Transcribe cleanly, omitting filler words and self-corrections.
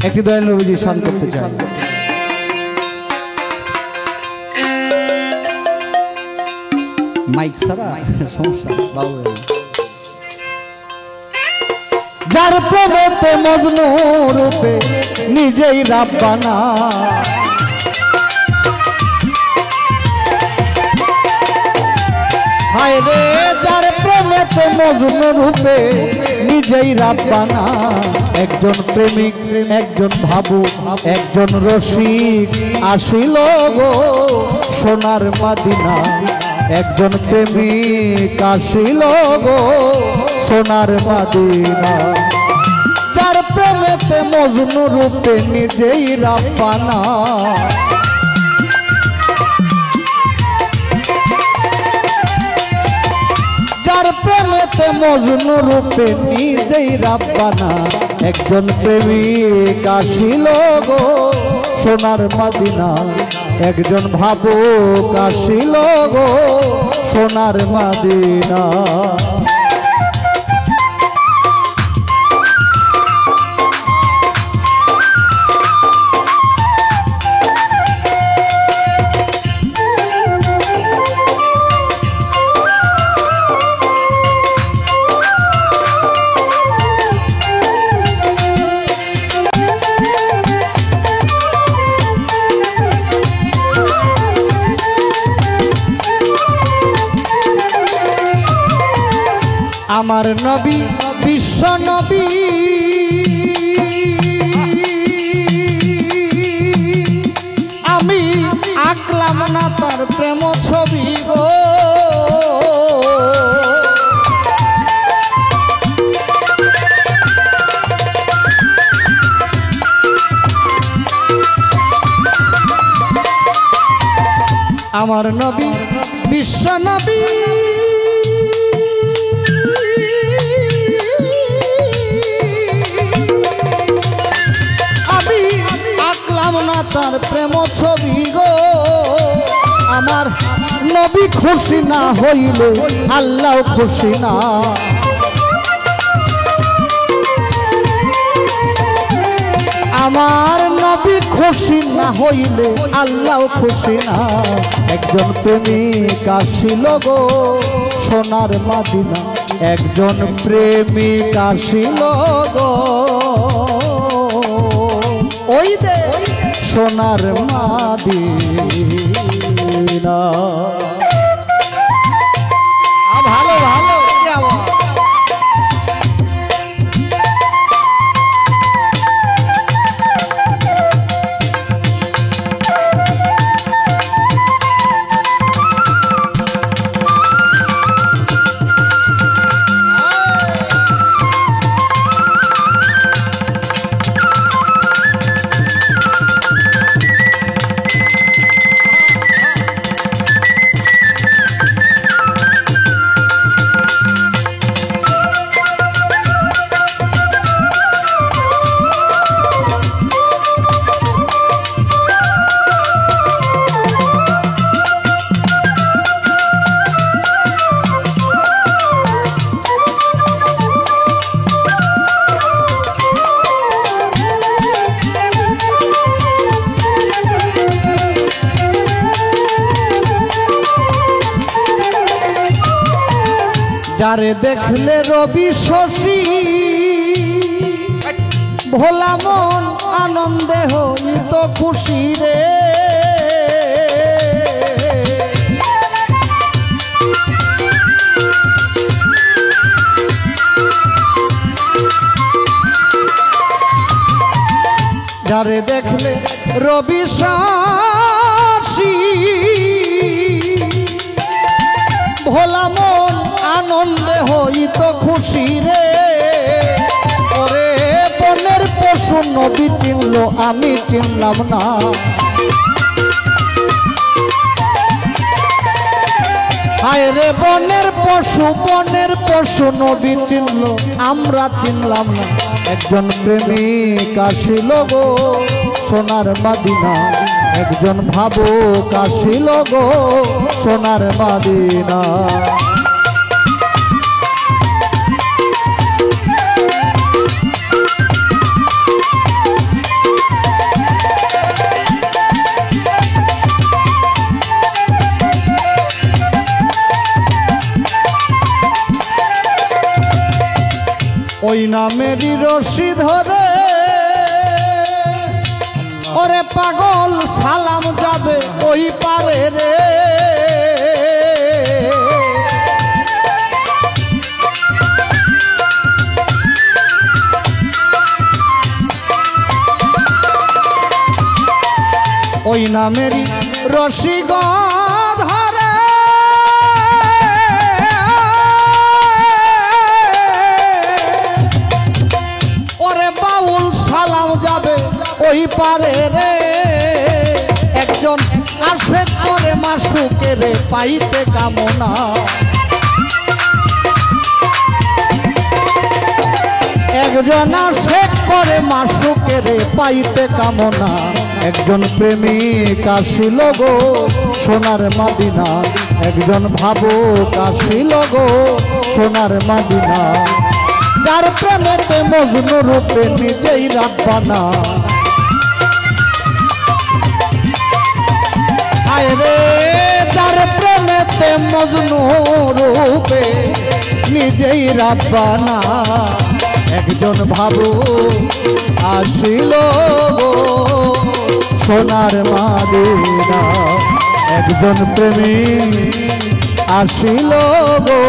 একটি দয়াল নবীজি শান করতে চাই। মাইক ছাড়া সমস্যা বাবু। যার প্রেমেতে মজনু রূপে নিজেই রাব্বানা, হায় রে যার প্রেমেতে মজনু রূপে নিজেই রাব্বানা, একজন প্রেমিক একজন ভাবুক একজন রসিক আসিল গো সোনার মদিনা, একজন প্রেমিক আসিল গো সোনার মদিনা। যার প্রেমেতে মজনু রূপে নিজেই রাব্বানা, যার প্রেমেতে মজনু রূপে নিজেই রাব্বানা, একজন প্রেমিক আসিল গো সোনার মদিনা, একজন ভাবুক আসিল গো সোনার মদিনা। আমার নবী বিশ্ব নবী, আমি আঁকলাম না তার প্রেম ছবি গো, আমার নবী বিশ্ব নবী, তার প্রেম ছবি গো। আমার নবী খুশি না হইলে আল্লাহ খুশি না, আমার নবী খুশি না হইলে আল্লাহ খুশি না, একজন প্রেমিক আসিল গো সোনার মদিনা, একজন প্রেমিক আসিল গো ওই দে সোনার মদিনা। ভালো ভালো যারে দেখলে রবি শশী ভোলা মন আনন্দে হইত খুশি রে, যারে দেখলে রবি শশী ভোলা মন আনন্দে হইত খুশি রে, ওরে বনের পশু নবী চিনল আমি চিনলাম না, হায় রে বনের পশু নবী চিনল আমরা চিনলাম না, একজন প্রেমিক আসিল গো সোনার মদিনা, একজন ভাবুক আসিল গো সোনার মদিনা। নামেরই রশি ধরে ওরে পাগল সালাম যাবে ওই পারে রে। ওই নামেরই রশি ধরে ওরে বাউল সালাম যাবে ওই পারে রে। একজন আশেক করে মাসুকে রে পাইতে কামনা, একজন আশেক করে মাসুকে রে পাইতে কামনা। একজন প্রেমিক আসিল গো সোনার মাদিনা, একজন ভাবুক আসিল গো সোনার মাদিনা। যার প্রেমেতে মজনু রূপে নিজেই রাব্বানা, হায় রে যার প্রেমেতে মজনু রূপে নিজেই রাব্বানা। একজন ভাবুক আসিল গো সোনার মাদিনা, একজন প্রেমিক আসিল গো।